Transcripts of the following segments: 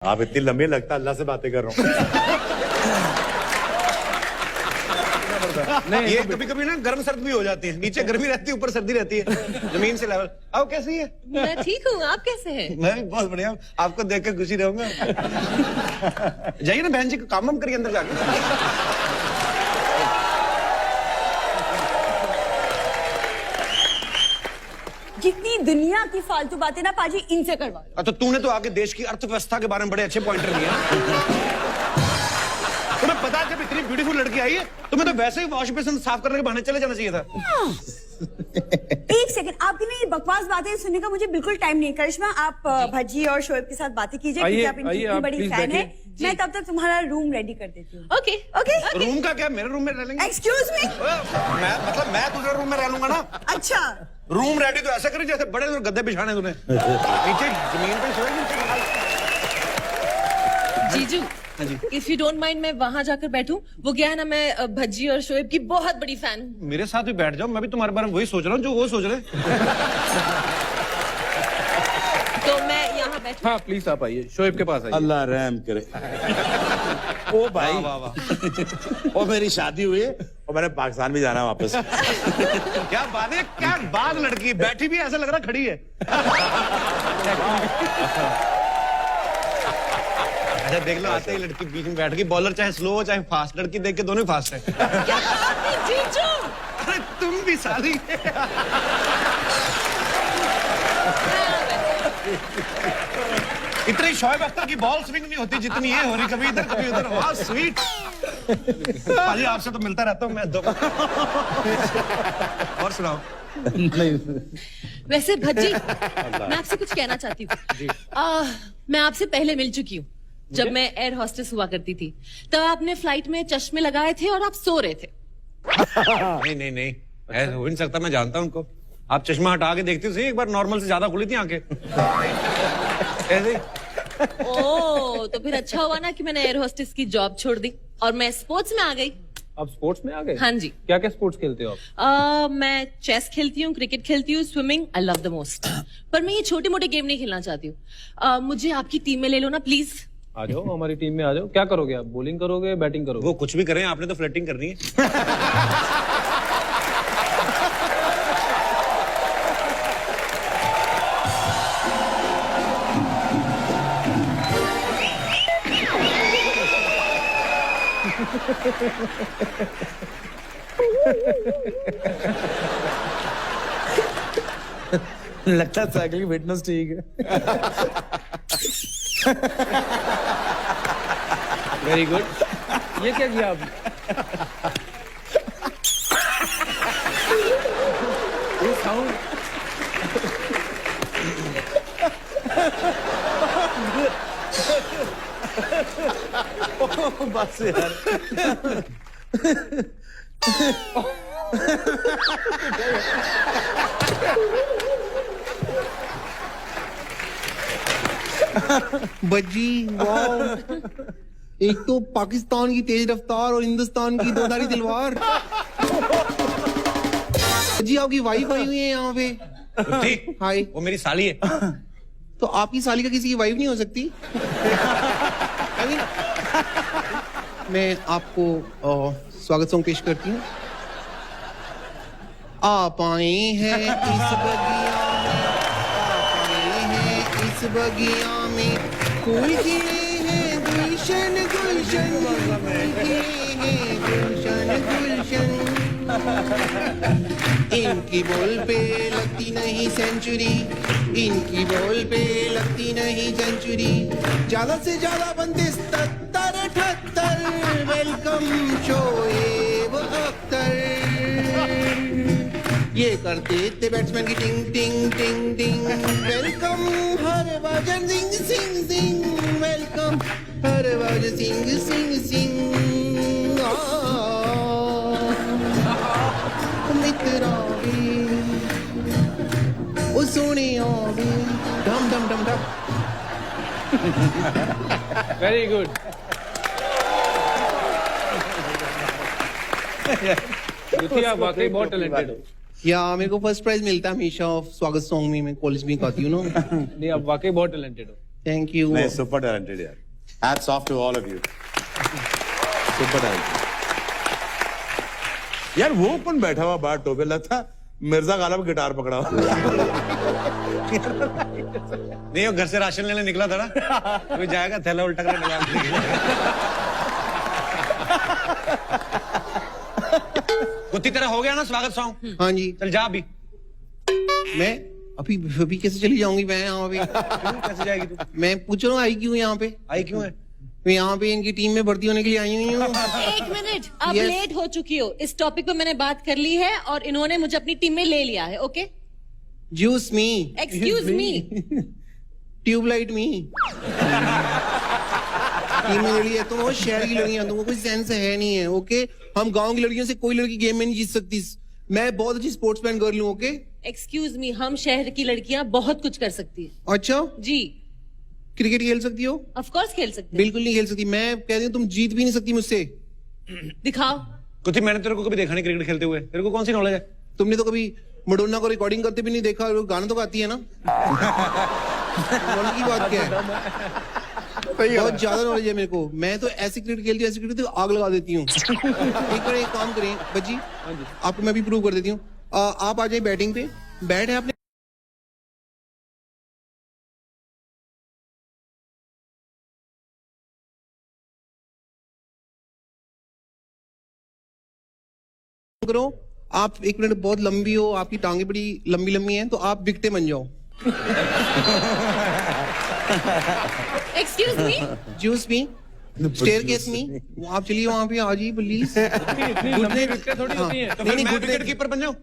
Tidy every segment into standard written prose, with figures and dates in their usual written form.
आप इतनी लंबी लगता अल्लाह से बातें कर रहा हूँ। नहीं, ये कभी कभी ना गर्म सर्द भी हो जाती है। नीचे गर्मी रहती है, ऊपर सर्दी रहती है, जमीन से लेवल। आप कैसी है? मैं ठीक हूँ, आप कैसे हैं? मैं भी बहुत बढ़िया, आपको देख कर खुशी रहूंगा। जाइए ना बहन जी, काम वाम करिए अंदर जाके। जितनी दुनिया की फालतू बातें ना पाजी इनसे करवा लो। तो तूने तो आगे देश की अर्थव्यवस्था के बारे में बड़े अच्छे पॉइंटर दिए। तुम्हें पता है जब इतनी ब्यूटीफुल लड़की आई है, तुम्हें तो वैसे ही वॉश बेसिन साफ करने के बहाने चले जाना चाहिए था। एक सेकंड, आपकी ना ये बकवास बातें सुनने का मुझे बिल्कुल टाइम नहीं है। करिश्मा, आप भज्जी और शोएब के साथ बातें कीजिए क्योंकि आप इनकी इतनी बड़ी फैन है। मैं तब तक तुम्हारा रूम रेडी कर देती हूँ। Okay okay. रूम का क्या, मेरे रूम में रह लेंगे? Excuse me. मैं तुझे रूम में रह लूंगा ना। अच्छा, रूम रेडी तो ऐसा करी जैसे बड़े गद्दे बिछाने तूने। नीचे जमीन पे सोए। जीजू, इफ यू डोंट माइंड मैं वहां जाकर बैठूं। वो क्या है ना, मैं भज्जी और शोएब की बहुत बड़ी फैन हूँ। मेरे साथ भी बैठ जाओ, मैं भी तुम्हारे बारे में वही सोच रहा हूँ जो वो सोच रहे। तो मैं यहाँ बैठूं? हाँ प्लीज आप आइए, शोएब के पास आइए। अल्लाह रहम करे। ओ भाई, वाह वाह। ओ मेरी शादी हुई है और मैंने पाकिस्तान भी जाना है वापस। क्या बात है, क्या बात लड़की बैठी भी ऐसा लग रहा खड़ी है। अच्छा देख लो, आते ही लड़की बीच में बैठ गई। बॉलर चाहे स्लो हो चाहे फास्ट, लड़की देख के दोनों ही फास्ट है। क्या बात है जीजू? अरे तुम भी साली। इतनी शोएब अख्तर की बॉल स्विंग नहीं होती जितनी ये हो रही, कभी इधर कभी उधर। वाह स्वीट। पाजी आपसे तो मिलता रहता हूँ मैं दो। और सुनाओ। वैसे भज्जी, मैं आपसे कुछ कहना चाहती हूँ। मैं आपसे पहले मिल चुकी हूँ जब मैं एयर होस्टेस हुआ करती थी। तब आपने फ्लाइट में चश्मे लगाए थे और आप सो रहे थे। नहीं नहीं नहीं, ऐसा हो नहीं सकता। मैं जानता हूँ उनको। आप चश्मा हटा के देखती थी, एक बार नॉर्मल से ज्यादा खुली थी आंखें। ऐसे। ओह, तो फिर अच्छा हुआ ना कि मैंने एयर होस्टेस की जॉब छोड़ दी और मैं स्पोर्ट्स में आ गई। आप स्पोर्ट्स में आ गए? हाँ जी। क्या क्या स्पोर्ट्स खेलते हो आप? मैं चेस खेलती हूँ, क्रिकेट खेलती हूँ, swimming I love the most. पर मैं ये छोटे मोटे गेम नहीं खेलना चाहती हूँ। मुझे आपकी टीम में ले लो ना प्लीज। आ जाओ हमारी टीम में आ जाओ। क्या करोगे आप? बॉलिंग करोगे, बैटिंग करोगे? वो कुछ भी करें, आपने तो फ्लर्टिंग करनी है। लगता है साइकिल की फिटनेस ठीक है। Very good. ये क्या किया आपने? ये साउंड। बस यार। बज्जी वाह, एक तो पाकिस्तान की तेज रफ्तार और हिंदुस्तान की दोधारी तलवार। जी आपकी वाइफ आई हुई है यहाँ पे। हाय। वो मेरी साली है। तो आपकी साली का किसी की वाइफ नहीं हो सकती? I mean, मैं आपको स्वागत सॉन्ग पेश करती हूँ। आप आए हैं इस बगिया में, आप आए हैं इस बगिया में, फूल खिले हैं गुलशन गुलशन, फूल खिले हैं गुलशन गुलशन। इनकी बॉल पे लगती नहीं सेंचुरी, इनकी बॉल पे लगती नहीं सेंचुरी, ज्यादा से ज्यादा बनते 77-78। वेलकम शोएब अख्तर। ये करते थे बैट्समैन की टिंग टिंग टिंग टिंग। Welcome Harbhajan Singh Singh Singh, welcome Harbhajan Singh Singh Singh. मित्रा भी ओ सोने भी डम डम डम डम। Very good. आप वाकई बहुत टैलेंटेड हो। या मेरे को फर्स्ट प्राइज मिलता है हमेशा स्वागत सॉन्ग में। मैं कॉलेज में गाती हूँ ना। नहीं, आप वाकई बहुत टैलेंटेड हो। Thank you. नहीं, सुपर टैलेंटेड यार। Hats off to all of you. Super talented यार। वो कौन बैठा हुआ बाहर टोपे, लगता मिर्जा गालिब गिटार पकड़ा हुआ। नहीं, वो घर से राशन लेने निकला था ना, कोई जाएगा थैला उल्टा कर निकाल कुत्ती तरह हो गया ना स्वागत सॉन्ग? हाँ जी। चल जा अभी। मैं अभी कैसे चली जाऊंगी मैं यहाँ अभी? कैसे जाएगी तू? मैं पूछ रहा हूँ आई क्यों यहाँ पे? आई क्यों है? मैं यहाँ पे इनकी टीम में भर्ती होने के लिए आई नहीं हूँ। एक मिनट, आप Yes. लेट हो चुकी हो। इस टॉपिक पे मैंने बात कर ली है और इन्होंने मुझे अपनी टीम में ले लिया है। ओके, जूस मी, एक्सक्यूज मी। ट्यूबलाइट मी। टीम में ले लिया। तुम वो शहर की लड़कियां, तुमको कोई सेंस है नहीं है। ओके, हम गांव की लड़कियों से कोई लड़की गेम में नहीं जीत सकती। मैं बहुत अच्छी स्पोर्ट्समैन गर्ल हूँ। ओके, एक्सक्यूज मी, हम शहर की लड़कियां बहुत कुछ कर सकती है। अच्छा, जी, क्रिकेट खेल सकती हो? ऑफ कोर्स खेल सकते हैं। बिल्कुल नहीं खेल सकती। मैं कह रही हूँ तुम जीत भी नहीं सकती मुझसे। दिखाओ। कुत्ती, मैंने तेरे को कभी देखा नहीं क्रिकेट खेलते हुए। तेरे को कौन सी नॉलेज है? तुमने तो कभी मडोना को रिकॉर्डिंग करते भी नहीं देखा, और गाना तो गाती है ना। नॉलेज की बात क्या है? बहुत ज्यादा नॉलेज है मेरे को। मैं तो ऐसी क्रिकेट खेलती हूँ, ऐसी क्रिकेट आग लगा देती हूँ। एक बार एक काम करें बच्ची, आपको मैं भी प्रूव कर देती हूँ। आप आ जाए बैटिंग पे। बैट है आपने करो। आप 1 मिनट बहुत लंबी हो, आपकी टांगे बड़ी लंबी लंबी हैं, तो आप विकेटे बन जाओ। एक्सक्यूज मी, जूस मी, स्टेयरकेस मी। आप चलिए वहां पे आ जाइए प्लीज। इतनी लंबी विकेट थोड़ी होती है। तो फिर मैं विकेट कीपर बन जाऊं?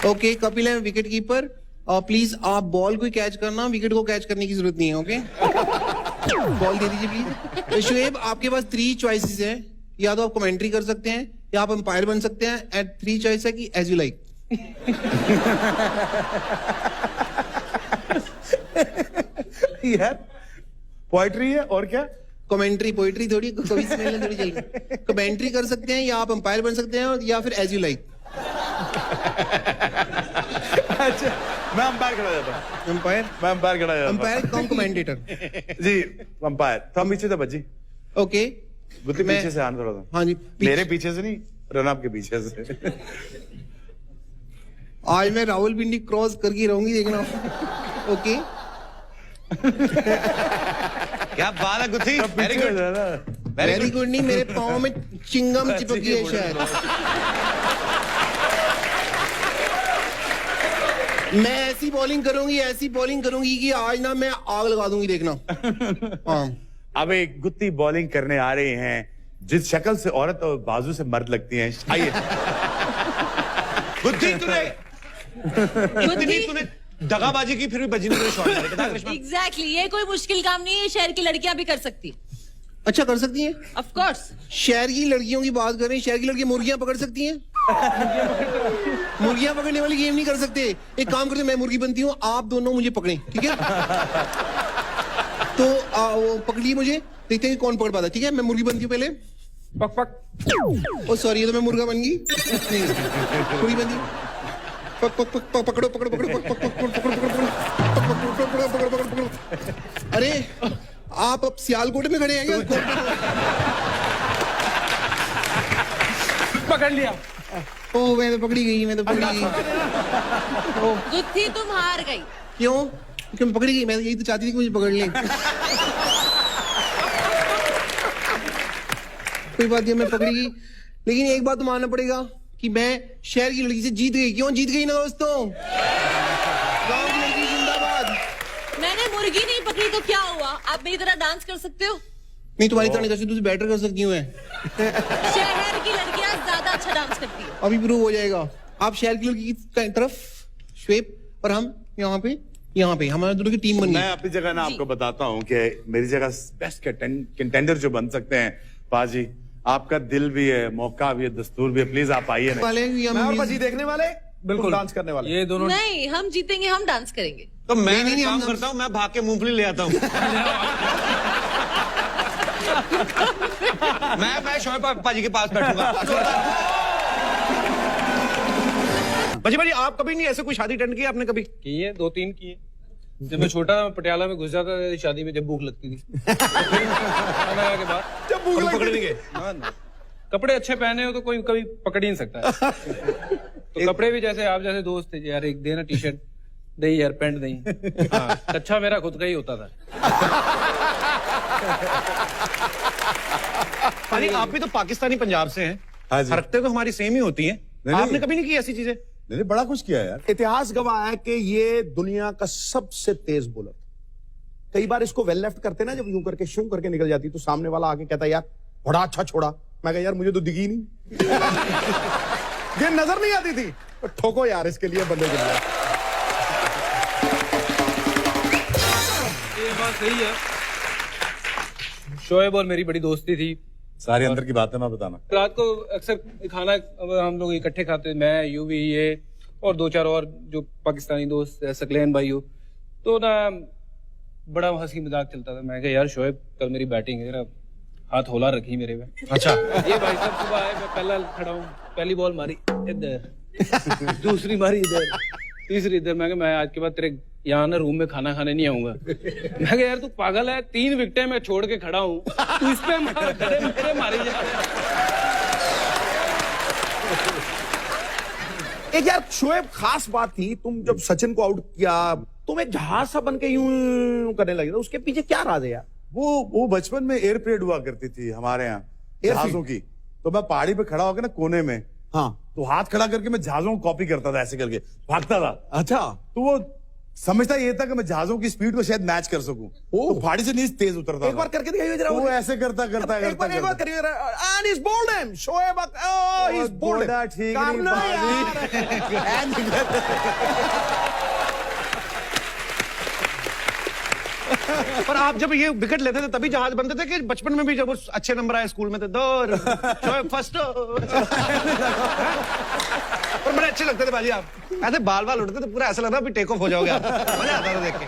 ओके, कपिल है विकेट कीपर। प्लीज आप बॉल को कैच करना, विकेट को कैच करने की जरूरत नहीं है। ओके, बॉल दे दीजिए प्लीज। शुएब, आपके पास 3 चॉइसेस है। या तो आप कमेंट्री कर सकते हैं, या आप अंपायर बन सकते हैं। एंड 3 चॉइस है कि एज यू लाइक। यार पोएट्री है और क्या? कमेंट्री, पोइट्री थोड़ी, कभी स्मेल थोड़ी चल। कमेंट्री कर सकते हैं, या आप अंपायर बन सकते हैं, या फिर एज यू लाइक। अच्छा, मैं अंपायर खड़ा जाता हूँ। अंपायर, मैं अंपायर खड़ा जाता हूँ। अंपायर कम कमेंटेटर। जी, अंपायर। थम पीछे था बच्ची। ओके, गुत्ती मैं- पीछे से आना थोड़ा सा। हाँ जी। मेरे पीछे से नहीं, रनअप के पीछे से। आज मैं रावलपिंडी क्रॉस करके रहूंगी, देखना। ओके, क्या बात है गुत्ती, वेरी गुड। वेरी गुड नहीं, मेरे पाँव में चिंगम चिपकी है शायद। मैं ऐसी बॉलिंग करूंगी कि आज ना मैं आग लगा दूंगी, देखना। हाँ, अब एक गुत्ती बॉलिंग करने आ रहे हैं। जिस शक्ल से औरत और बाजू से मर्द लगती हैं। आइए। गुत्ती, तूने दगाबाजी की, फिर भी बजी ने तेरे शॉट मारे। बता करिश्मा। एग्जैक्टली, ये कोई मुश्किल काम नहीं है, शहर की लड़कियां भी कर सकती है। अच्छा कर सकती हैं। Of course. शहर की लड़कियों की बात करें, शहर की लड़कियां मुर्गियां पकड़ सकती हैं। मुर्गियां पकड़ने वाली गेम नहीं कर सकते। एक काम करते, मैं मुर्गी बनती हूँ, आप दोनों मुझे पकड़ें, ठीक है? तो वो पकड़िए मुझे, देखते हैं कौन पकड़ पाता है। ठीक है, मैं मुर्गी बनती हूँ पहले। पक पक। ओ सॉरी, ये तो मैं मुर्गा बन गई। नहीं, मुर्गी बनती हूँ। पक पक पक पक, पकड़ो पकड़ो पकड़ो, पक पक पक पकड़ो पकड़ो पकड़ो पकड़ो पकड़ो पकड़ो पकड़ो। अरे आप अब सियालकोट में खड़े हैं क्या? पकड़ लिया। ओ मैं तो पकड़ी गई। गुत्थी, तुम हार गई। क्यों? क्यों मैं पकड़ी गई? मैं यही तो चाहती थी कि मुझे पकड़ लें। कोई बात नहीं, मैं पकड़ी गई। लेकिन एक बात तो मानना पड़ेगा कि मैं शहर की लड़की से जीत गई। क्यों जीत गई ना दोस्तों? गांव की लड़की जिंदाबाद। मैंने मुर्गी नहीं पकड़ी तो क्या हुआ? आप मेरी तरह डांस कर सकते हो? नहीं, तुम्हारी तरह नहीं कर सकती, तुझे बेटर कर सकती हूँ मैं। शहर की लड़कियां ज्यादा अच्छा डांस करती है। अभी प्रूव हो जाएगा। आप शहर की लड़की की तरफ श्वेप, और हम यहाँ पे हमारे दोनों की टीम बन मैं गई। अपनी जगह ना आपको बताता हूँ कि मेरी जगह बेस्ट कंटेंडर जो बन सकते हैं पाजी, आपका दिल भी है, मौका भी है, दस्तूर भी है। प्लीज आप आइए ना। वाले या मैं और म्यूजिक- बजी देखने वाले, बिल्कुल डांस करने वाले। ये दोनों नहीं, हम जीतेंगे, हम डांस करेंगे। तो मैं नहीं, काम हम- करता हूँ, मैं भाग के मूंगफली ले आता हूँ। मैं शोएब पाजी के पास बैठूंगा। भजी भाई आप कभी नहीं ऐसे कोई शादी अटेंड की आपने कभी? की है, 2-3 की है। जब मैं छोटा पटियाला में घुस जाता था शादी में, जब भूख लगती थी खाना के बाद, जब भूख लगती पकड़ेंगे ना कपड़े अच्छे पहने हो तो कोई कभी पकड़ ही नहीं सकता है। तो कपड़े भी जैसे आप जैसे दोस्त थे, यार एक देना टी-शर्ट नहीं यार, पैंट नहीं। हाँ, कच्चा मेरा खुद का ही होता था। अरे आप भी तो पाकिस्तानी पंजाब से हैं। हाँ जी। हरकतें तो हमारी सेम ही होती हैं। नहीं। आपने कभी नहीं की ऐसी चीजें? नहीं बड़ा कुछ किया यार। इतिहास गवाह है कि ये दुनिया का सबसे तेज बॉलर। कई बार इसको वेल लेफ्ट करते ना, जब यूं करके शू करके निकल जाती तो सामने वाला आके कहता यार बड़ा अच्छा छोड़ा। मैं कहा यार मुझे तो दिखी नहीं। ये नजर नहीं आती थी। तो ठोको यार इसके लिए, बंदे के लिए। ये बात सही है। शोएब और मेरी बड़ी दोस्ती थी। सारी अंदर की बातें मैं बताना। रात को अक्सर खाना हम लोग इकट्ठे खाते, मैं यूवी ये और 2-4 और जो पाकिस्तानी दोस्त सकलैन भाई हो, तो ना बड़ा हंसी मजाक चलता था। मैं कहा यार शोएब कल मेरी बैटिंग है, जरा हाथ होला रखी मेरे में। अच्छा। ये भाई साहब सुबह आए, मैं पहला खड़ा हूँ, पहली बॉल मारी इधर, दूसरी मारी इधर, तीसरी इधर। मैं कहा मैं आज के बाद तेरे यहाँ ना रूम में खाना खाने नहीं आऊंगा। मैं कहा यार तू पागल है, 3 विकेटें मैं छोड़ के खड़ा हूँ, तू इस पे मार, मेरे मारी जा। एक यार शोएब खास बात थी, तुम जब सचिन को आउट किया तुम एक जहाज सा बन के यूं करने लगे, तो उसके पीछे क्या राज है यार? वो बचपन में एयर परेड हुआ करती थी हमारे यहाँ जहाजों की। तो मैं पहाड़ी पे खड़ा होकर ना कोने में, हाँ, तो हाथ खड़ा करके मैं जहाजों को कॉपी करता था, ऐसे करके भागता था। अच्छा। तो वो समझता ये था कि मैं जहाजों की स्पीड को शायद मैच कर सकूं। तो पहाड़ी से नीचे तेज उतरता एक बार करके दिखाइए जरा। वो ऐसे करता एक बार करिए। And is bowled him Shoaib, oh he is bowled. ठीक नहीं पर आप जब ये विकेट लेते थे तभी जहाज बनते थे कि बचपन में भी जब अच्छे नंबर आए स्कूल में थे दौर शोएब फर्स्ट? पर बड़े अच्छे लगते थे बाजी आप, ऐसे बाल बाल उड़ते थे, पूरा ऐसा लग रहा अभी टेक ऑफ हो जाओगे आप। मजा आता था देख के।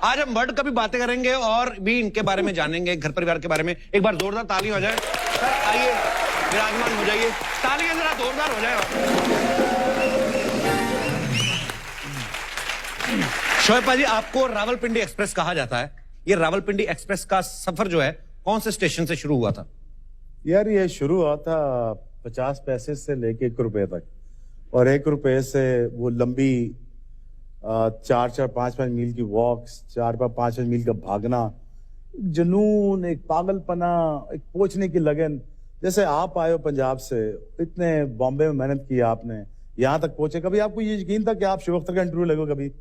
आज हम वर्ल्ड कप भी बातें करेंगे और भी इनके बारे में जानेंगे, घर परिवार के बारे में। एक बार जोरदार ताली हो जाए। सर आइए विराजमान हो जाइए, तालियां जरा जोरदार हो जाए। शोएब भाजी आपको रावलपिंडी एक्सप्रेस कहा जाता है। ये रावलपिंडी एक्सप्रेस का सफर जो है कौन से स्टेशन से शुरू हुआ था? यार ये शुरू हुआ था 50 पैसे से लेके 1 रुपए तक, और 1 रुपए से वो लंबी 4-4, 5-5 मील की वॉक्स, 4-5 मील का भागना, जुनून, एक पागलपना, एक पहुंचने की लगन। जैसे आप आए हो पंजाब से, इतने बॉम्बे में मेहनत की आपने, यहां तक पहुंचे। कभी आपको ये यकीन था कि आप शुभ अख्तर का इंटरव्यू लगो कभी?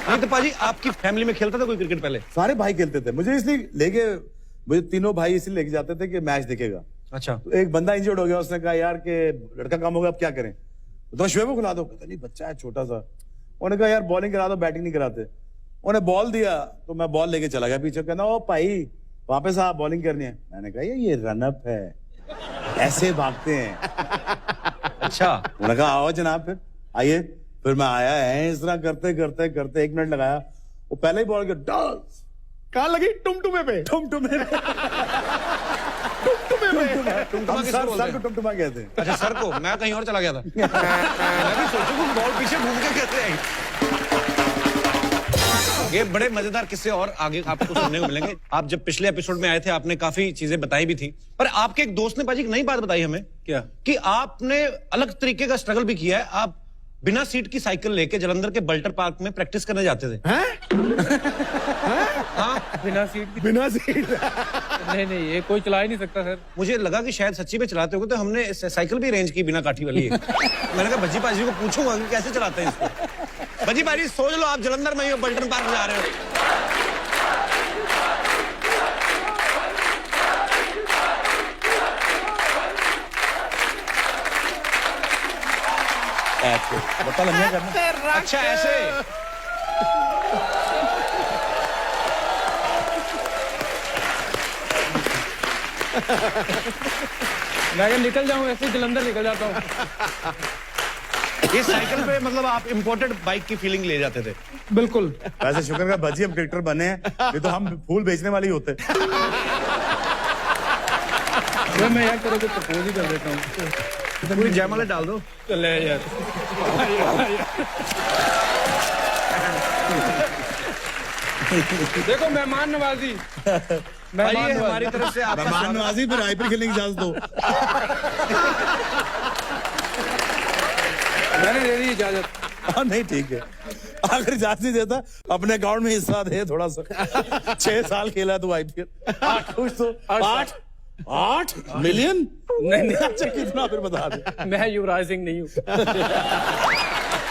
नहीं तो पाजी आपकी फैमिली में खेलता था कोई क्रिकेट पहले? सारे भाई खेलते थे। मुझे इसलिए लेके, मुझे तीनों भाई इसलिए लेके जाते थे कि मैच देखेगा। अच्छा। तो एक बंदा इंजर्ड हो गया, उसने कहा यार कि लड़का काम होगा, अब क्या करें? तो शोएब को खिला दो। कहता नहीं बच्चा है छोटा सा। उन्होंने कहा यार बॉलिंग करा दो, बैटिंग नहीं कराते। उन्हें बॉल दिया तो मैं बॉल लेके चला गया पीछे। कहना ओ भाई वापस आ, बॉलिंग करनी है। मैंने कहा ये रनअप है, ऐसे भागते हैं। अच्छा। उन्होंने कहा आओ जनाब फिर आइए। फिर मैं आया है, इस तरह करते करते करते 1 मिनट लगाया। वो पहले ही बॉल के डांस कहां लगी? टुमटुमे पे। टुमटुमे टुमटुमे हम सर को टुमटुमा कहते हैं। अच्छा सर को, मैं कहीं और चला गया था। मैं भी सोचूं बॉल पीछे घूम के कैसे आई। ये बड़े मजेदार किस्से और आगे आपको सुनने को मिलेंगे। आप जब पिछले एपिसोड में आए थे आपने काफी चीजें बताई भी थी, पर आपके एक दोस्त ने पाजी एक नई बात बताई हमें। क्या? कि आपने अलग तरीके का स्ट्रगल भी किया है। आप बिना सीट की साइकिल लेके जलंधर के बल्टर पार्क में प्रैक्टिस करने जाते थे। हाँ? बिना सीट की? बिना सीट? नहीं ये कोई चला ही नहीं सकता सर। मुझे लगा कि शायद सच्ची में चलाते होंगे, तो हमने साइकिल भी अरेंज की बिना काठी वाली। मैंने कहा भज्जी पाजी को पूछूंगा कि कैसे चलाते हैं इसको। भज्जी पाजी सोच लो आप जलंधर में ही हो, बल्टन पार्क जा रहे हो। बता लम्बा करना। अच्छा ऐसे। मैं निकल जाऊं, ऐसे जलंधर निकल जाता हूं। ये साइकिल पे मतलब आप इंपोर्टेड बाइक की फीलिंग ले जाते थे। बिल्कुल। वैसे शुक्र का भजी हम क्रिकेटर बने हैं, नहीं तो हम फूल बेचने वाले ही होते। मैं यार तेरे को प्रपोज ही कर देता हूँ। पूरी जयमाला डाल दो। चले यार। देखो मेहमान नवाजी। भाई हमारी तरफ से आपका मेहमान नवाजी फिर आईपीएल खेलने की इजाजत दो। मैंने दे दी इजाजत। हाँ नहीं ठीक है, अगर इजाजत नहीं देता अपने अकाउंट में हिस्सा दे थोड़ा सा। 6 साल खेला तू आईपीएल, 8 कुछ तो 8 मिलियन नहीं अच्छा कितना फिर बता दे। मैं युवराज सिंह नहीं हूँ।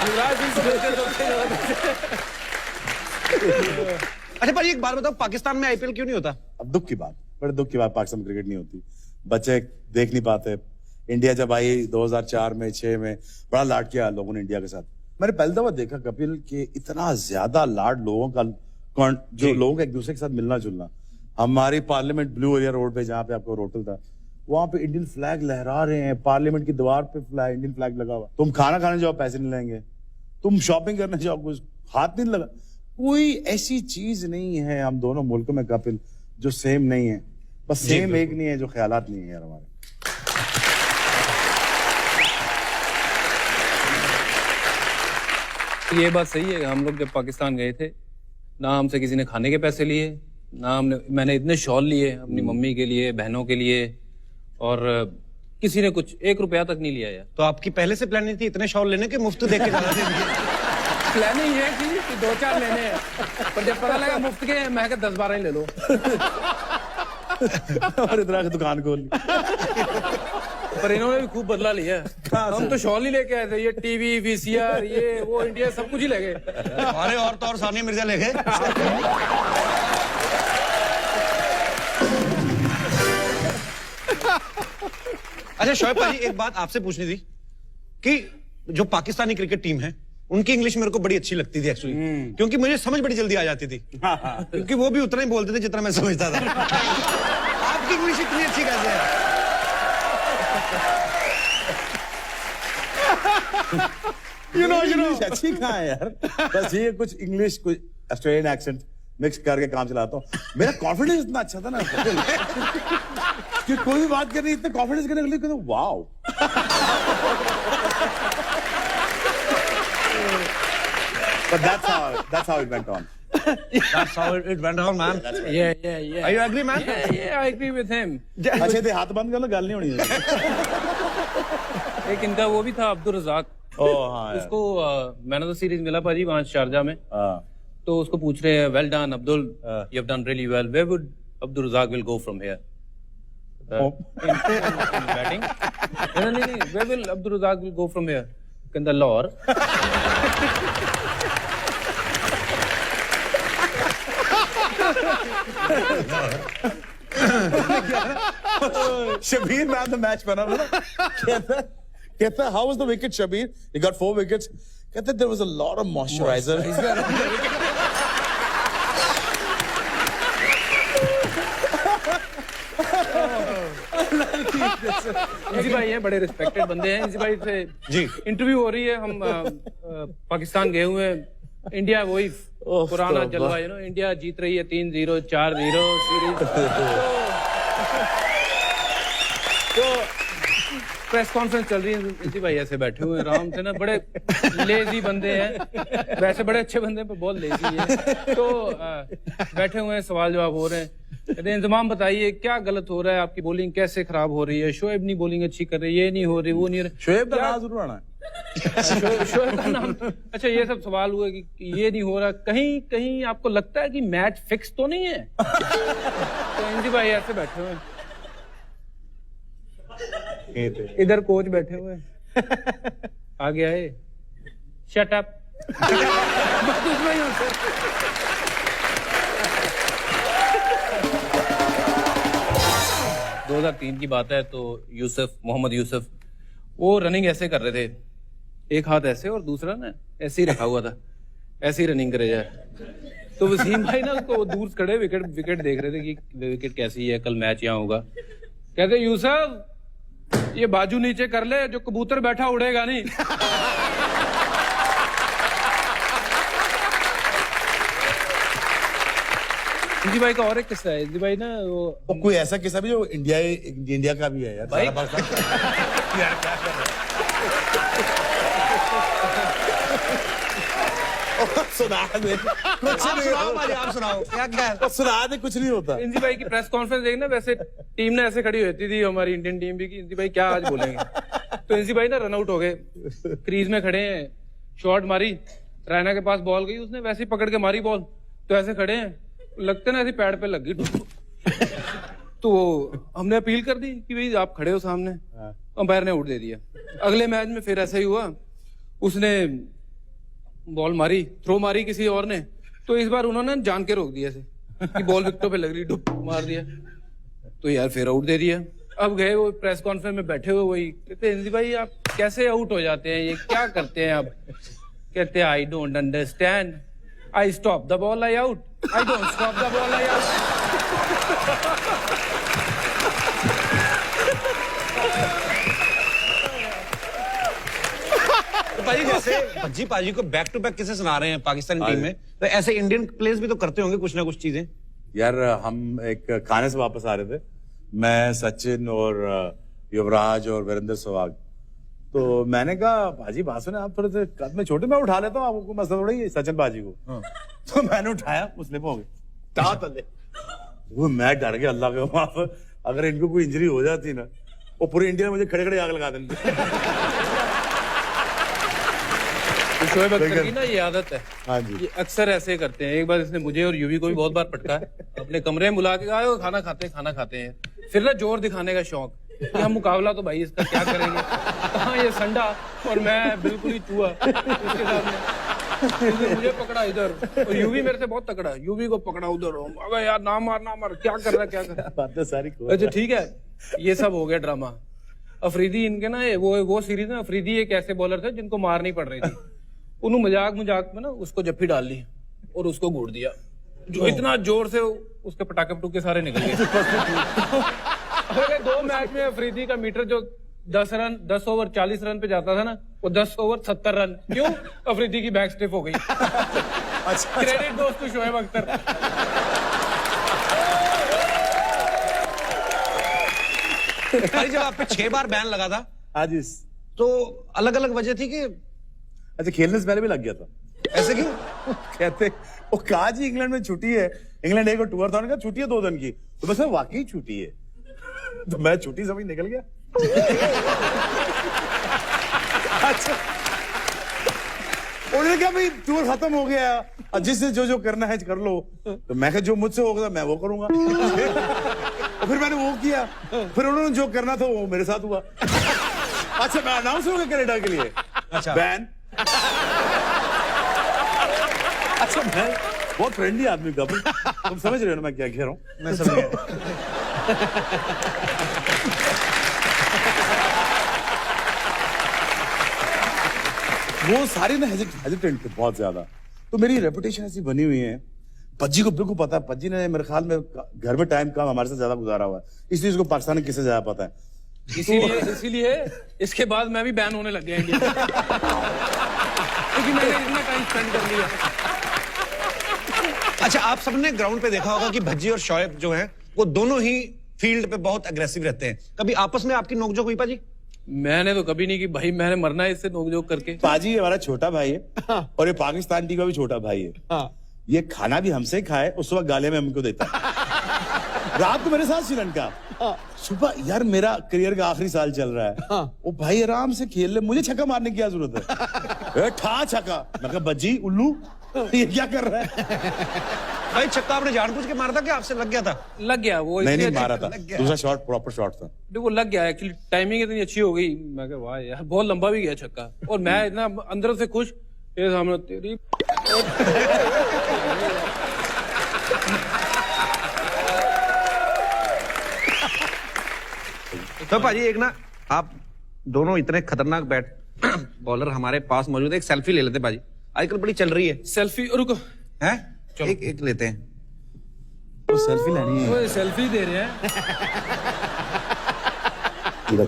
युवराज सिंह को अच्छा भाई एक बात बताओ, पाकिस्तान में आईपीएल क्यों नहीं होता? अब दुख की बात, बड़े दुख की बात, पाकिस्तान में क्रिकेट नहीं होती, बच्चे देख नहीं पाते। इंडिया जब आई 2004 में 6 में बड़ा लाड किया लोगों ने इंडिया के साथ। मैंने पहली दफा देखा कपिल के इतना ज्यादा लाड लोगों का, जो लोगों का एक दूसरे के साथ मिलना जुलना। हमारी पार्लियामेंट ब्लू एरिया रोड पे जहाँ पे आपको होटल था, वहां पे इंडियन फ्लैग लहरा रहे हैं, पार्लियामेंट की दीवार पे इंडियन फ्लैग लगा हुआ। तुम खाना खाने जाओ पैसे नहीं लेंगे, तुम शॉपिंग करने जाओ कुछ हाथ नहीं लगा। कोई ऐसी चीज नहीं है हम दोनों मुल्कों में कपिल जो सेम नहीं है, बस सेम एक नहीं है जो ख्यालात नहीं है यार हमारे। ये बात सही है। हम लोग जब पाकिस्तान गए थे, ना हमसे किसी ने खाने के पैसे लिए, ना मैंने इतने शॉल लिए अपनी मम्मी के लिए, बहनों के लिए, और किसी ने कुछ 1 रुपया तक नहीं लिया यार। तो आपकी पहले से प्लानिंग थी इतने शॉल लेने के, मुफ्त देख के जाना था? प्लानिंग है कि 2-4 लेने हैं, पर जब पता लगा मुफ्त के, मैं 10-12 ही ले लो। और इतना की दुकान खोल ली। पर इन्होंने भी खूब बदला लिया। हम तो शॉल ही लेके आए थे, ये टीवी, वीसीआर, ये वो इंडिया सब कुछ ही ले गए। अरे और तो और सानिया मिर्जा ले गए। अच्छा शोएब भाई एक बात आपसे पूछनी थी कि जो पाकिस्तानी क्रिकेट टीम है उनकी इंग्लिश मेरे को बड़ी अच्छी लगती थी एक्चुअली, क्योंकि मुझे समझ बड़ी जल्दी आ जाती थी, क्योंकि वो भी उतना ही बोलते थे जितना मैं समझता था। आपकी इंग्लिश इतनी अच्छी कैसे है? you know अच्छी कहाँ है यार, बस ये कुछ इंग्लिश कुछ ऑस्ट्रेलियन एक्सेंट मिक्स करके काम चलाता हूँ। मेरा कॉन्फिडेंस इतना अच्छा था ना कि कोई भी बात करनी इतने कॉन्फिडेंस करने के लिए कहते wow. But that's how it went on. That's how it went on, man. Yeah. Are you agree, man? Yeah, I agree with him. अच्छे थे, हाथ बंद कर लो, गाल नहीं होनी चाहिए। एक इनका वो भी था अब्दुल रज़ाक। हाँ उसको मैन ऑफ द सीरीज मिला पाजी वहाँ शारजा में। तो उसको पूछ रहे हैं, well done Abdul, you have done really well, where would Abdul Razzaq will go from here? Batting? नहीं, where will Abdul Razzaq will go from here? कहता Lahore. Shabbir man the match बना बोला, कहता how was the wicket Shabbir? He got 4 wickets. कहता there was a lot of moisturiser. इसी भाई हैं, बड़े रिस्पेक्टेड बंदे हैं। इसी भाई से जी इंटरव्यू हो रही है। हम पाकिस्तान गए हुए हैं, इंडिया वही पुराना जलवा, यू नो, इंडिया जीत रही है 3-0 4-0 सीरीज। तो प्रेस कॉन्फ्रेंस चल रही है, इसी भाई ऐसे बैठे हुए आराम से ना, बड़े लेजी बंदे हैं, वैसे बड़े अच्छे बंदे हैं पर बहुत लेजी हैं। तो बैठे हुए हैं, सवाल जवाब हो रहे हैं। कहते हैं इंतजाम बताइए क्या गलत हो रहा है, आपकी बॉलिंग कैसे खराब हो रही है, शोएब नहीं बॉलिंग अच्छी कर रही है, ये नहीं हो रही, वो नहीं हो रही। शोएब का नाम जरूर आना है। शोएब का नाम। अच्छा ये सब सवाल हुए कि ये नहीं हो रहा, कहीं कहीं आपको लगता है कि मैच फिक्स तो नहीं है? तो इंजी भाई ऐसे बैठे हुए, इधर कोच बैठे हुए, आगे आए, शट अप। 2003 की बात है। तो मोहम्मद यूसुफ वो रनिंग ऐसे कर रहे थे, एक हाथ ऐसे और दूसरा ना ऐसे ही रखा हुआ था, ऐसे ही रनिंग करे जाए। तो वसीम भाई ना उसको दूर से खड़े विकेट देख रहे थे कि विकेट कैसी है, कल मैच यहाँ होगा। कहते यूसुफ ये बाजू नीचे कर ले, जो कबूतर बैठा उड़ेगा नहीं। इंजी भाई का और एक किस्सा है। इंजी भाई ना वो और कोई ऐसा किस्सा भी जो इंडिया का भी है यार भाई। सारा पाकिस्तान यार क्या कर रहे हो? सुना दे कुछ आप नहीं सुनाओ भाजी, आप सुनाओ क्या क्या है? सुना दे कुछ नहीं होता। इंजी भाई की प्रेस कॉन्फ्रेंस देखना, वैसे टीम ने ऐसे खड़ी होती थी हमारी इंडियन टीम भी कि इंजी भाई क्या आज बोलेंगे। तो इंजी भाई ना रन आउट हो गए, क्रीज में खड़े हैं, शॉट मारी, रैना के पास बॉल गई, उसने वैसे ही पकड़ के मारी बॉल, तो ऐसे खड़े हैं, लगते ना ऐसी पैड पे लग गई। तो हमने अपील कर दी कि भाई आप खड़े हो सामने, अंपायर ने आउट दे दिया। अगले मैच में फिर ऐसा ही हुआ, उसने बॉल मारी, थ्रो मारी किसी और ने, तो इस बार उन्होंने जान के रोक दिया ऐसे कि बॉल विकेटों पे लग रही, डुप मार दिया, तो यार फिर आउट दे दिया। अब गए वो प्रेस कॉन्फ्रेंस में बैठे हुए, वही कहते इंजी भाई आप कैसे आउट हो जाते हैं, ये क्या करते हैं आप? कहते I don't understand, I stop the ball I out, I don't stop the ball I out. तो भाजी जैसे भज्जी पाजी को बैक टू बैक किसे सुना रहे हैं पाकिस्तानी टीम में, तो ऐसे इंडियन प्लेयर्स भी तो करते होंगे कुछ ना कुछ चीजें। यार हम एक खाने से वापस आ रहे थे, मैं सचिन और युवराज और वीरेंद्र सहवाग, तो मैंने कहा भाजी बात सुने आप थोड़े से कद में छोटे, मैं उठा लेता हूँ, आपको मसला थोड़ा ही है सचिन भाजी को। तो मैंने उठाया, वो स्लिप हो गए, वो मैं डर गया अल्लाह के माफ, अगर इनको कोई इंजरी हो जाती ना, वो पूरे इंडिया में मुझे खड़े खड़े आग लगा देते। तो शोएब अख्तर की ना ये आदत है, हाँ जी। ये अक्सर ऐसे करते हैं। एक बार इसने मुझे और यूवी को भी बहुत बार पटका है, अपने कमरे में बुला के कहा "ओ, खाना खाते हैं, फिर ना जोर दिखाने का शौक, कि हम मुकाबला तो भाई इसका क्या करेंगे, हाँ ये संडा और मैं बिल्कुल ही चूहा उसके सामने। इसने मुझे पकड़ा इधर और यूवी मेरे से बहुत तकड़ा, यूवी को पकड़ा उधर, अबे यार ना मार, क्या कर रहा क्या कर रहा। बातें सारी अच्छा ठीक है, ये सब हो गया ड्रामा। अफरीदी इनके ना वो सीरीज में अफरीदी एक ऐसे बॉलर थे जिनको मार नहीं पड़ रही थी, उन्होंने मजाक में ना उसको जफ्फी डाल ली और उसको घूर दिया, जो इतना जोर से उसके पटाखे पटूके सारे निकल गए। अरे 2 मैच में अफरीदी का मीटर जो 10 ओवर 40 रन पे जाता था ना, वो 10 ओवर 70 रन, क्यों? अफरीदी की बैक स्टिफ हो गई। अच्छा क्रेडिट दोस्त को शोएब अख्तर। भाई जब आप पे 6 बार बैन लगा था, आज तो अलग अलग वजह थी कि अच्छा खेलने से पहले भी लग गया था। ऐसे क्यों? कहते वो कहा जी इंग्लैंड में छुट्टी है, इंग्लैंड एक टूर था, उन्होंने कहा छुट्टी है 2 दिन की, तो बस वाकई छुट्टी है, तो मैं छुट्टी समझ निकल गया। अच्छा उन्होंने कहा भाई टूर खत्म हो गया, अब जिससे जो करना है कर लो, तो मैं कहा जो मुझसे होगा मैं वो करूंगा। तो फिर मैंने वो किया, फिर उन्होंने जो करना था वो मेरे साथ हुआ। अच्छा मैं अनाउंस हो गया कनाडा के लिए, अच्छा बैन। अच्छा मैं बहुत फ्रेंडली आदमी का, तुम समझ रहे हो ना मैं क्या कह रहा हूँ? मैं समझ गया। वो सारे ना हेजिटेंट थे बहुत ज्यादा, तो मेरी रेपुटेशन ऐसी बनी हुई है। पज्जी को बिल्कुल पता है, पज्जी ने मेरे ख्याल में घर में टाइम कम हमारे से ज्यादा गुजारा हुआ है, इसलिए उसको पाकिस्तान में किससे ज्यादा पता है। इसीलिए इसके बाद मैं भी बैन होने लग गया इंडिया, क्योंकि मैंने इतना टाइम स्पेंड कर लिया। अच्छा आप सबने ग्राउंड पे देखा होगा कि भज्जी और शोएब जो हैं वो दोनों ही फील्ड पे बहुत अग्रेसिव रहते हैं, कभी आपस में आपकी नोकझोंक हुई पाजी? मैंने तो कभी नहीं की भाई, मैंने मरना है इससे नोकझोंक करके। पाजी हमारा छोटा भाई है और ये पाकिस्तान टीम का भी छोटा भाई है। ये खाना भी हमसे खाए, उस वक्त गाले में हमको देता है। रात को मेरे साथ श्रीलंका, सुबह यार मेरा करियर का आखिरी साल चल रहा है, वो भाई आराम से खेल ले, मुझे छक्का मारने की क्या जरूरत है? ठा छक्का, मैं कहा बज्जी उल्लू ये क्या कर रहा है? भाई छक्का आपने जानबूझ के मारा था कि आपसे लग गया था? लग गया वो, नहीं मारा था, दूसरा शॉट प्रॉपर शॉट था। वो लग गया, एक्चुअली टाइमिंग इतनी अच्छी हो गई, मैं कहा वाह यार बहुत लंबा भी गया छक्का, और मैं इतना अंदर से खुश, ये सामने तेरी। तो भाजी एक ना आप दोनों इतने खतरनाक बैट बॉलर हमारे पास मौजूद है, एक सेल्फी ले लेते भाजी, आजकल बड़ी चल रही है सेल्फी। रुको हैं, एक लेते हैं। तो सेल्फी लेनी है, वो सेल्फी दे रहे हैं। ये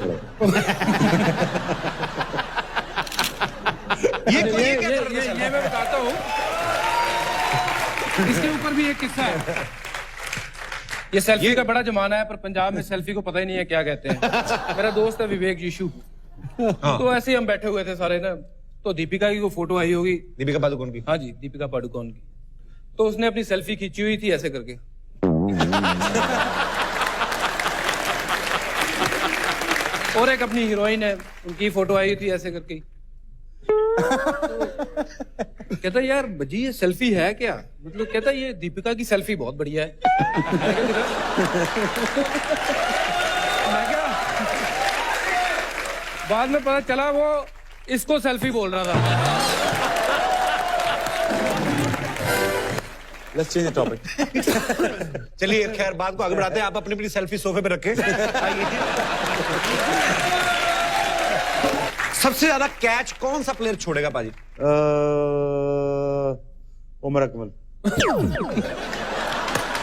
मैं बताता हूँ, इसके ऊपर भी एक किस्सा है। ये सेल्फी का बड़ा जमाना है, पर पंजाब में सेल्फी को पता ही नहीं है क्या कहते हैं। मेरा दोस्त है विवेक यीशु, तो ऐसे ही हम बैठे हुए थे सारे ना, तो दीपिका की को फोटो आई होगी। दीपिका पादुकोण की? हाँ जी, दीपिका पादुकोण की। तो उसने अपनी सेल्फी खींची हुई थी ऐसे करके। और एक अपनी हीरोइन है, उनकी फोटो आई थी ऐसे करके। तो कहता यार बजी ये सेल्फी है क्या? मतलब कहता ये दीपिका की सेल्फी बहुत बढ़िया है। मैं क्या, बाद में पता चला वो इसको सेल्फी बोल रहा था। Let's change the topic. चलिए खैर बात को आगे बढ़ाते हैं। आप अपनी अपनी सेल्फी सोफे पे रखें। सबसे ज्यादा कैच कौन सा प्लेयर छोड़ेगा पाजी? उमर अकमल।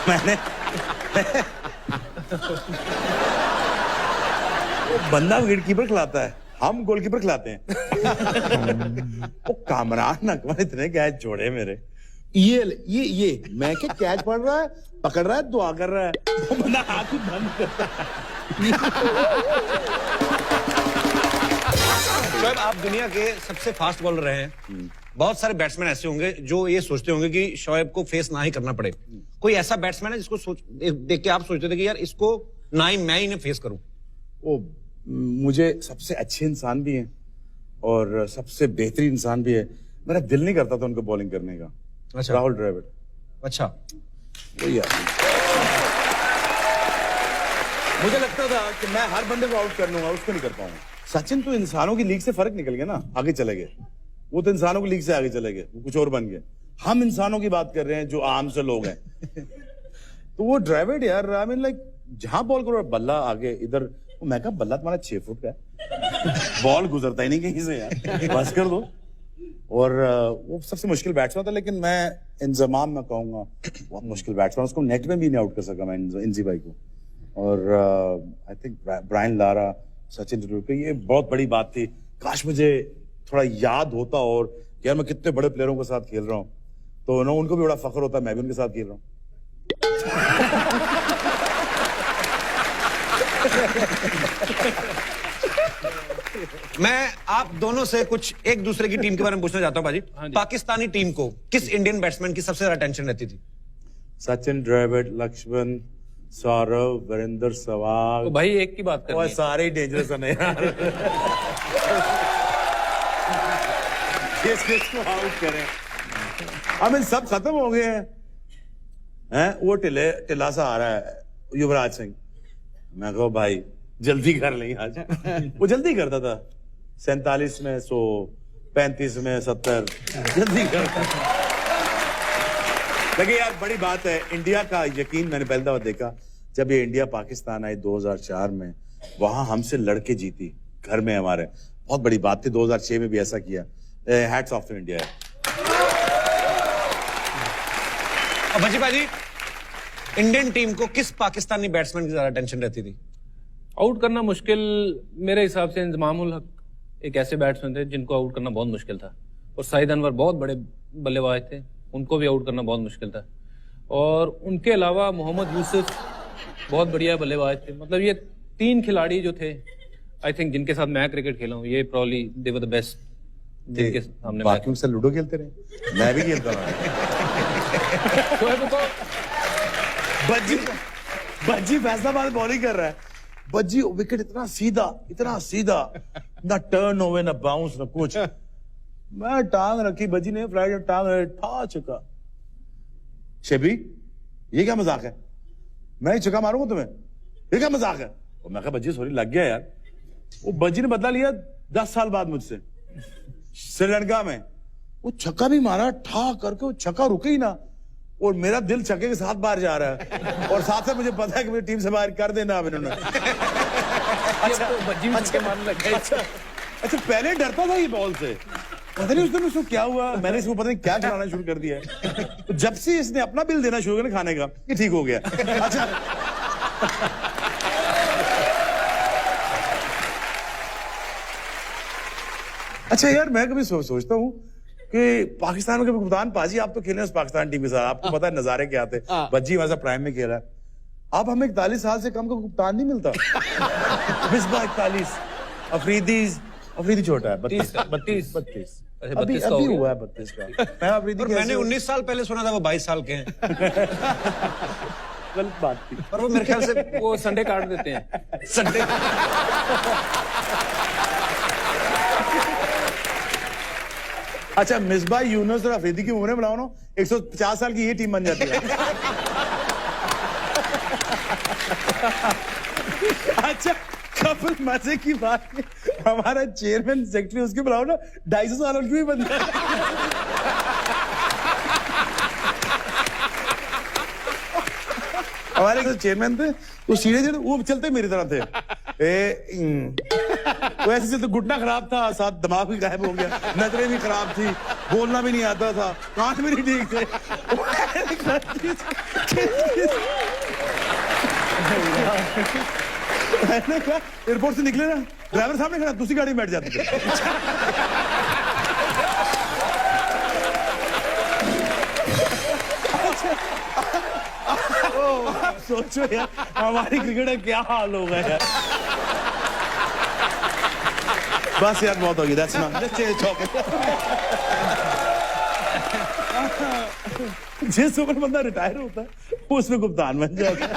मैंने वो बंदा विकेटकीपर खिलाता है, हम गोलकीपर खिलाते हैं। वो कामरान अकमल इतने कैच छोड़े मेरे। ये मैं क्या कैच पड़ रहा है, पकड़ रहा है, दुआ कर रहा है, वो बंदा हाथ ही बंद करता है। शोएब, आप दुनिया के सबसे फास्ट बॉलर रहे हैं। बहुत सारे बैट्समैन ऐसे होंगे जो ये सोचते होंगे कि शोएब को फेस ना ही करना पड़े। कोई ऐसा बैट्समैन है जिसको देख के आप सोचते थे कि यार इसको ना ही मैं इन्हें फेस करूं? वो मुझे सबसे अच्छे इंसान भी हैं और सबसे बेहतरीन इंसान भी है। मेरा दिल नहीं करता था उनको बॉलिंग करने का। अच्छा। राहुल द्रविड़। अच्छा, वही यार, मुझे लगता था कि मैं हर बंदे को आउट कर लूंगा, उसको नहीं कर पाऊंगा। सचिन तो इंसानों की लीग से फर्क निकल गया ना, आगे चले गए। वो तो इंसानों की लीग से आगे चले गए, वो कुछ और बन गए। हम इंसानों की बात कर रहे हैं जो आम से लोग हैं। तो वो द्रविड़ यार, आई मीन लाइक जहां बॉल करो बल्ला आगे इधर, मैं कहा बल्ला तुम्हारा 6 फुट का है, बॉल गुजरता ही नहीं कहीं से यार, बस कर दो। और वो सबसे मुश्किल बैट्समैन था, लेकिन मैं इंजमाम में कहूंगा बहुत मुश्किल बैट्समैन। उसको नेट में भी नहीं आउट कर सका मैं इंजी भाई को। और I think Brian Lara, Sachin Tendulkar, ये बहुत बड़ी बात थी। काश मुझे थोड़ा याद होता और यार मैं कितने बड़े प्लेयरों के साथ खेल रहा हूँ, तो ना उनको भी बड़ा फख्र होता, मैं भी उनके साथ खेल रहा हूँ। मैं आप दोनों से कुछ एक दूसरे की टीम के बारे में पूछना चाहता हूं पाजी। पाकिस्तानी टीम को किस इंडियन बैट्समैन की सबसे ज्यादा टेंशन रहती थी? सचिन, द्रविड़, लक्ष्मण, सौरव, वीरेंद्र सहवाग। तो भाई एक की बात और करनी सारे ही डेंजरस है यार। किसको आउट करें? हम सब खत्म हो गए हैं। वो टिल्ला सा आ रहा है, युवराज सिंह। मैं कहो भाई जल्दी कर लें आज। वो जल्दी करता था, 47 में 100, 35 में 70, जल्दी करता था। लेकिन यार बड़ी बात है, इंडिया का यकीन मैंने पहली दफा देखा जब ये इंडिया पाकिस्तान आई 2004 में, वहां हमसे लड़के जीती घर में हमारे। बहुत बड़ी बात थी। 2006 में भी ऐसा किया। Hats off to India. Bhajji भाजी, इंडियन टीम को किस पाकिस्तानी बैट्समैन की ज्यादा टेंशन रहती थी? आउट करना मुश्किल मेरे हिसाब से इंजमामुल हक एक ऐसे बैट्समैन थे जिनको आउट करना बहुत मुश्किल था। और साइद अनवर बहुत बड़े बल्लेबाज थे, उनको भी आउट करना बहुत मुश्किल था। और उनके अलावा मोहम्मद यूसुफ बहुत बढ़िया बल्लेबाज थे। मतलब ये 3 खिलाड़ी जो थे, आई थिंक जिनके साथ मैं क्रिकेट खेला हूँ, ये probably they were the best जिनके सामने। बाकी से लूडो खेलते रहे, मैं भी खेलता रहा। बज्जी फैसलाबाद बॉलिंग कर रहा है। बज्जी विकेट इतना सीधा, ना टर्न होवे ना बाउंस ना कुछ। मैं टांग रखी, बज्जी ने फ्लाइट टांग ठा चुका। शेबी ये क्या मजाक है? मैं छक्का मारूंगा तुम्हें, ये क्या मजाक है? और मैं कहा बज्जी सॉरी लग गया यार। वो बज्जी ने बदला लिया 10 साल बाद मुझसे श्रीलंका में। वो छक्का भी मारा ठा करके, वो छक्का रुके ही ना। और मेरा दिल छक्के के साथ बाहर जा रहा है, और साथ साथ मुझे पता है कि मेरी टीम से बाहर कर देना अब इन्होंने। अच्छा पहले डरता था ये बॉल से, पता नहीं उस दिन उसको क्या हुआ, मैंने इसको पता नहीं क्या खिलाना शुरू कर दिया है। तो जब से इसने अपना बिल देना शुरू किया खाने का, ये ठीक हो गया। अच्छा यार मैं कभी सोचता हूँ कि पाकिस्तान में कप्तान पाजी आप तो खेले उस पाकिस्तान टीम के साथ, आपको पता है नजारे क्या आते। बज्जी वैसा प्राइम में खेला है, अब हमें 41 साल से कम का कप्तान नहीं मिलता। मिसबाह 41, अफरीदी छोटा है 32 अच्छा, अभी 32 का हो अभी गया। हुआ है 32 का। मैं अफरीदी और मैंने 19 साल पहले सुना था वो 22 साल के हैं। गलत बात थी। पर वो मेरे ख्याल से वो संडे काट देते हैं। संडे अच्छा, मिसबाह, यूनुस और अफरीदी की उम्रें बनाओ ना, 150 साल की ये टीम बन जाती है। अच्छा, कपल मजे की बात है, हमारा चेयरमैन सेक्रेटरी उसके बुलाओ ना, 250 साल उनकी भी बन जाती है। हमारे जो चेयरमैन थे वो सीधे जो वो चलते मेरी तरह थे। वो ऐसे चलते, घुटना खराब था, साथ दिमाग भी गायब हो गया, नजरें भी खराब थी, बोलना भी नहीं आता था, कान भी नहीं ठीक थे। मैंने कहा एयरपोर्ट से निकले ना, ड्राइवर सामने खड़ा, दूसरी गाड़ी में बैठ जाते थे। आप सोचो यार, हमारी क्रिकेट का क्या हाल होगा यार। बस यार, बहुत होगी, that's enough. Let's change topic. जिस उम्र बंदा रिटायर होता है वो उसमें कप्तान बन जाता है,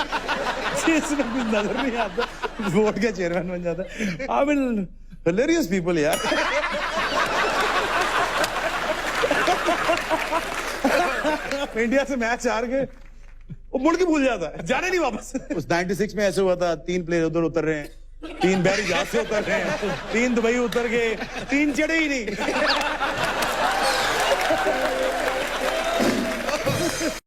जिसमें कुछ नजर नहीं आता बोर्ड का चेयरमैन बन जाता है। आई मीन हिलेरियस पीपल यार। इंडिया से मैच हार गए, वो मुड़ के भूल जाता है, जाने नहीं वापस। उस 96 में ऐसे हुआ था, 3 प्लेयर उधर उतर रहे हैं, 3 बैरी जहाज से उतर रहे हैं, 3 दुबई उतर गए, 3 चढ़े ही नहीं।